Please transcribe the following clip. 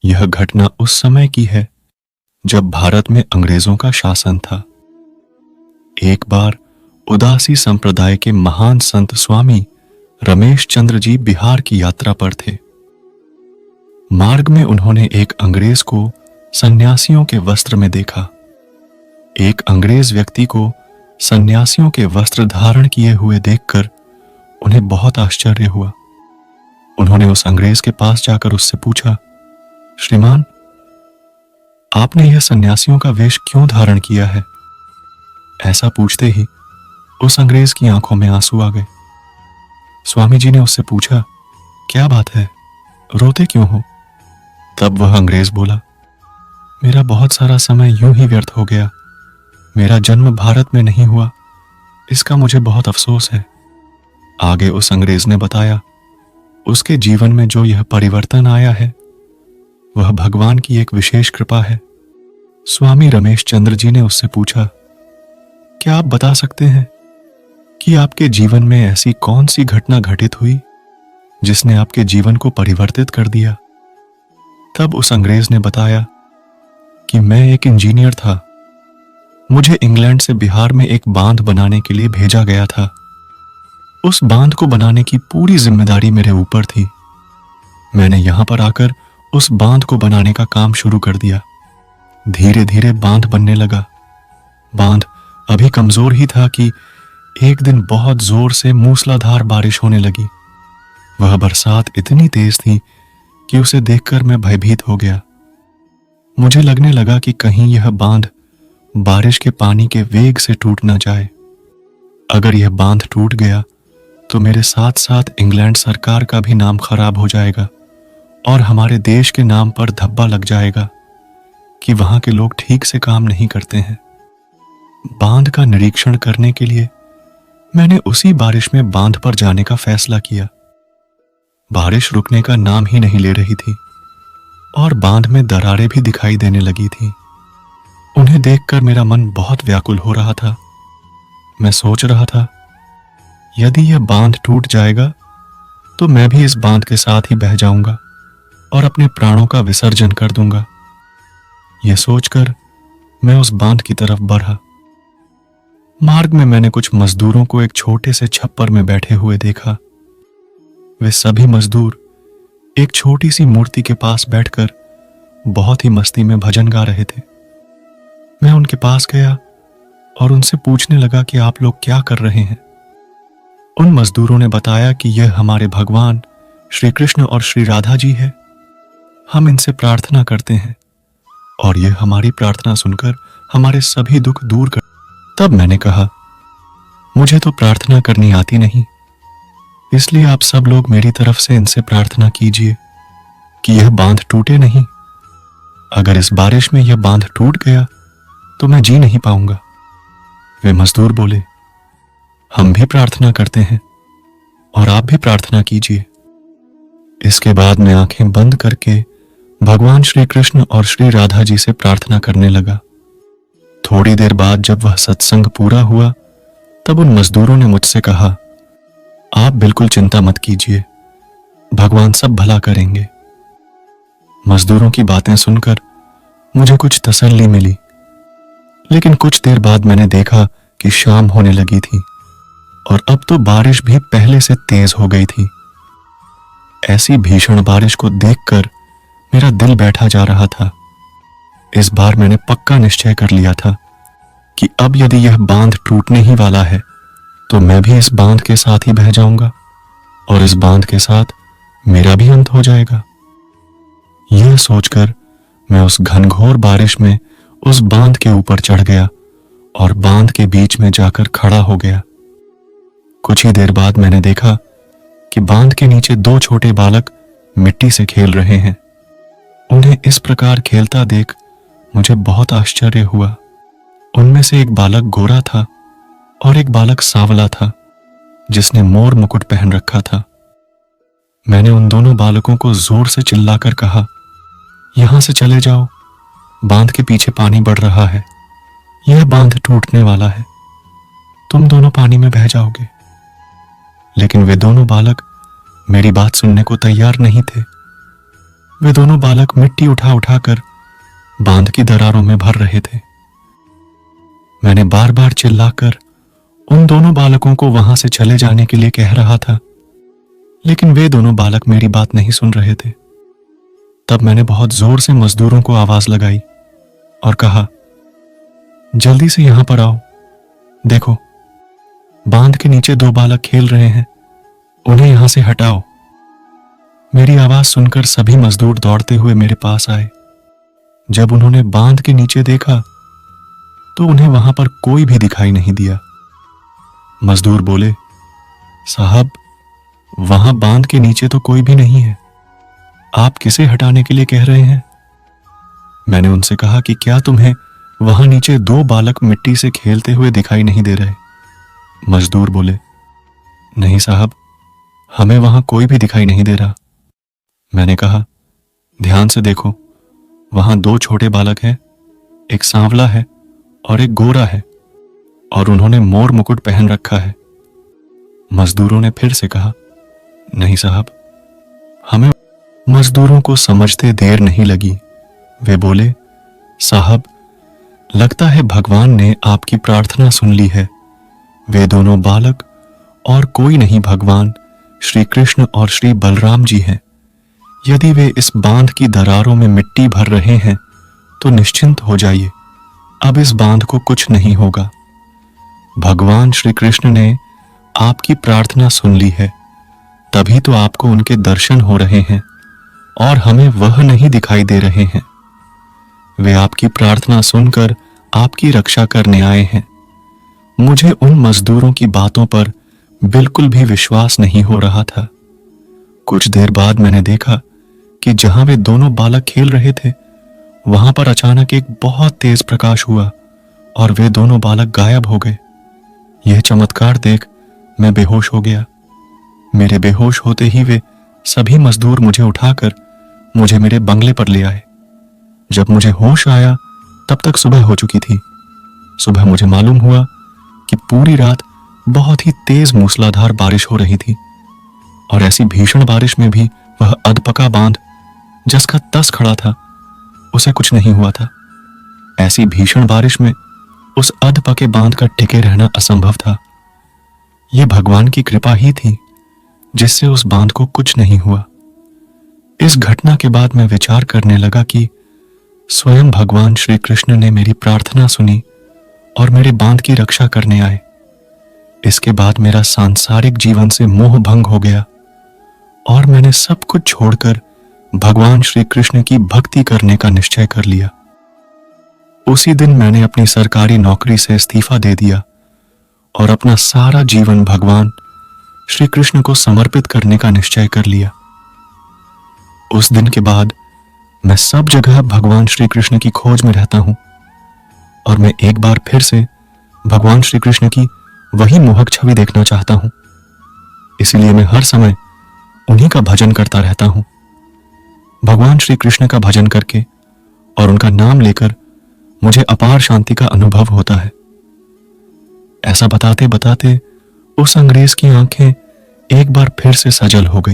यह घटना उस समय की है जब भारत में अंग्रेजों का शासन था। एक बार उदासी संप्रदाय के महान संत स्वामी रमेश चंद्र जी बिहार की यात्रा पर थे। मार्ग में उन्होंने एक अंग्रेज को सन्यासियों के वस्त्र में देखा। एक अंग्रेज व्यक्ति को सन्यासियों के वस्त्र धारण किए हुए देखकर उन्हें बहुत आश्चर्य हुआ। उन्होंने उस अंग्रेज के पास जाकर उससे पूछा, श्रीमान, आपने यह सन्यासियों का वेश क्यों धारण किया है? ऐसा पूछते ही उस अंग्रेज की आंखों में आंसू आ गए। स्वामी जी ने उससे पूछा, क्या बात है, रोते क्यों हो? तब वह अंग्रेज बोला, मेरा बहुत सारा समय यूं ही व्यर्थ हो गया। मेरा जन्म भारत में नहीं हुआ, इसका मुझे बहुत अफसोस है। आगे उस अंग्रेज ने बताया, उसके जीवन में जो यह परिवर्तन आया है वह भगवान की एक विशेष कृपा है। स्वामी रमेश चंद्र जी ने उससे पूछा, क्या आप बता सकते हैं कि आपके जीवन में ऐसी कौन सी घटना घटित हुई जिसने आपके जीवन को परिवर्तित कर दिया? तब उस अंग्रेज ने बताया कि मैं एक इंजीनियर था। मुझे इंग्लैंड से बिहार में एक बांध बनाने के लिए भेजा गया था। उस बांध को बनाने की पूरी जिम्मेदारी मेरे ऊपर थी। मैंने यहां पर आकर उस बांध को बनाने का काम शुरू कर दिया। धीरे धीरे बांध बनने लगा। बांध अभी कमजोर ही था कि एक दिन बहुत जोर से मूसलाधार बारिश होने लगी। वह बरसात इतनी तेज थी कि उसे देखकर मैं भयभीत हो गया। मुझे लगने लगा कि कहीं यह बांध बारिश के पानी के वेग से टूट न जाए। अगर यह बांध टूट गया तो मेरे साथ साथ इंग्लैंड सरकार का भी नाम खराब हो जाएगा और हमारे देश के नाम पर धब्बा लग जाएगा कि वहां के लोग ठीक से काम नहीं करते हैं। बांध का निरीक्षण करने के लिए मैंने उसी बारिश में बांध पर जाने का फैसला किया। बारिश रुकने का नाम ही नहीं ले रही थी और बांध में दरारें भी दिखाई देने लगी थी। उन्हें देखकर मेरा मन बहुत व्याकुल हो रहा था। मैं सोच रहा था, यदि यह बांध टूट जाएगा तो मैं भी इस बांध के साथ ही बह जाऊंगा और अपने प्राणों का विसर्जन कर दूंगा। यह सोचकर मैं उस बांध की तरफ बढ़ा। मार्ग में मैंने कुछ मजदूरों को एक छोटे से छप्पर में बैठे हुए देखा। वे सभी मजदूर एक छोटी सी मूर्ति के पास बैठकर बहुत ही मस्ती में भजन गा रहे थे। मैं उनके पास गया और उनसे पूछने लगा कि आप लोग क्या कर रहे हैं। उन मजदूरों ने बताया कि यह हमारे भगवान श्री कृष्ण और श्री राधा जी है। हम इनसे प्रार्थना करते हैं और यह हमारी प्रार्थना सुनकर हमारे सभी दुख दूर कर। तब मैंने कहा, मुझे तो प्रार्थना करनी आती नहीं, इसलिए आप सब लोग मेरी तरफ से इनसे प्रार्थना कीजिए कि यह बांध टूटे नहीं। अगर इस बारिश में यह बांध टूट गया तो मैं जी नहीं पाऊंगा। वे मजदूर बोले, हम भी प्रार्थना करते हैं और आप भी प्रार्थना कीजिए। इसके बाद मैं आंखें बंद करके भगवान श्री कृष्ण और श्री राधा जी से प्रार्थना करने लगा। थोड़ी देर बाद जब वह सत्संग पूरा हुआ तब उन मजदूरों ने मुझसे कहा, आप बिल्कुल चिंता मत कीजिए, भगवान सब भला करेंगे। मजदूरों की बातें सुनकर मुझे कुछ तसल्ली मिली, लेकिन कुछ देर बाद मैंने देखा कि शाम होने लगी थी और अब तो बारिश भी पहले से तेज हो गई थी। ऐसी भीषण बारिश को देखकर मेरा दिल बैठा जा रहा था। इस बार मैंने पक्का निश्चय कर लिया था कि अब यदि यह बांध टूटने ही वाला है तो मैं भी इस बांध के साथ ही बह जाऊंगा और इस बांध के साथ मेरा भी अंत हो जाएगा। यह सोचकर मैं उस घनघोर बारिश में उस बांध के ऊपर चढ़ गया और बांध के बीच में जाकर खड़ा हो गया। कुछ ही देर बाद मैंने देखा कि बांध के नीचे दो छोटे बालक मिट्टी से खेल रहे हैं। उन्हें इस प्रकार खेलता देख मुझे बहुत आश्चर्य हुआ। उनमें से एक बालक गोरा था और एक बालक सांवला था जिसने मोर मुकुट पहन रखा था। मैंने उन दोनों बालकों को जोर से चिल्लाकर कहा, यहां से चले जाओ, बांध के पीछे पानी बढ़ रहा है, यह बांध टूटने वाला है, तुम दोनों पानी में बह जाओगे। लेकिन वे दोनों बालक मेरी बात सुनने को तैयार नहीं थे। वे दोनों बालक मिट्टी उठा उठाकर बांध की दरारों में भर रहे थे। मैंने बार बार चिल्लाकर उन दोनों बालकों को वहां से चले जाने के लिए कह रहा था, लेकिन वे दोनों बालक मेरी बात नहीं सुन रहे थे। तब मैंने बहुत जोर से मजदूरों को आवाज लगाई और कहा, जल्दी से यहां पर आओ, देखो बांध के नीचे दो बालक खेल रहे हैं, उन्हें यहां से हटाओ। मेरी आवाज सुनकर सभी मजदूर दौड़ते हुए मेरे पास आए। जब उन्होंने बांध के नीचे देखा तो उन्हें वहां पर कोई भी दिखाई नहीं दिया। मजदूर बोले, साहब वहां बांध के नीचे तो कोई भी नहीं है, आप किसे हटाने के लिए कह रहे हैं? मैंने उनसे कहा कि क्या तुम्हें वहां नीचे दो बालक मिट्टी से खेलते हुए दिखाई नहीं दे रहे? मजदूर बोले, नहीं साहब, हमें वहां कोई भी दिखाई नहीं दे रहा। मैंने कहा, ध्यान से देखो, वहां दो छोटे बालक हैं, एक सांवला है और एक गोरा है, और उन्होंने मोर मुकुट पहन रखा है। मजदूरों ने फिर से कहा, नहीं साहब, हमें। मजदूरों को समझते देर नहीं लगी। वे बोले, साहब लगता है भगवान ने आपकी प्रार्थना सुन ली है। वे दोनों बालक और कोई नहीं, भगवान श्री कृष्ण और श्री बलराम जी हैं। यदि वे इस बांध की दरारों में मिट्टी भर रहे हैं तो निश्चिंत हो जाइए, अब इस बांध को कुछ नहीं होगा। भगवान श्री कृष्ण ने आपकी प्रार्थना सुन ली है, तभी तो आपको उनके दर्शन हो रहे हैं और हमें वह नहीं दिखाई दे रहे हैं। वे आपकी प्रार्थना सुनकर आपकी रक्षा करने आए हैं। मुझे उन मजदूरों की बातों पर बिल्कुल भी विश्वास नहीं हो रहा था। कुछ देर बाद मैंने देखा कि जहां वे दोनों बालक खेल रहे थे, वहां पर अचानक एक बहुत तेज प्रकाश हुआ और वे दोनों बालक गायब हो गए। यह चमत्कार देख मैं बेहोश हो गया। मेरे बेहोश होते ही वे सभी मजदूर मुझे उठाकर मुझे मेरे बंगले पर ले आए। जब मुझे होश आया तब तक सुबह हो चुकी थी। सुबह मुझे मालूम हुआ कि पूरी रात बहुत ही तेज मूसलाधार बारिश हो रही थी और ऐसी भीषण बारिश में भी वह अधपका बांध जिसका तस खड़ा था, उसे कुछ नहीं हुआ था। ऐसी भीषण बारिश में उस अधपके बांध का टिके रहना असंभव था। यह भगवान की कृपा ही थी जिससे उस बांध को कुछ नहीं हुआ। इस घटना के बाद मैं विचार करने लगा कि स्वयं भगवान श्री कृष्ण ने मेरी प्रार्थना सुनी और मेरे बांध की रक्षा करने आए। इसके बाद मेरा सांसारिक जीवन से मोह भंग हो गया और मैंने सब कुछ छोड़कर भगवान श्री कृष्ण की भक्ति करने का निश्चय कर लिया। उसी दिन मैंने अपनी सरकारी नौकरी से इस्तीफा दे दिया और अपना सारा जीवन भगवान श्री कृष्ण को समर्पित करने का निश्चय कर लिया। उस दिन के बाद मैं सब जगह भगवान श्री कृष्ण की खोज में रहता हूं और मैं एक बार फिर से भगवान श्री कृष्ण की वही मोहक छवि देखना चाहता हूं। इसीलिए मैं हर समय उन्हीं का भजन करता रहता हूं। भगवान श्री कृष्ण का भजन करके और उनका नाम लेकर मुझे अपार शांति का अनुभव होता है। ऐसा बताते बताते उस अंग्रेज की आंखें एक बार फिर से सजल हो गई।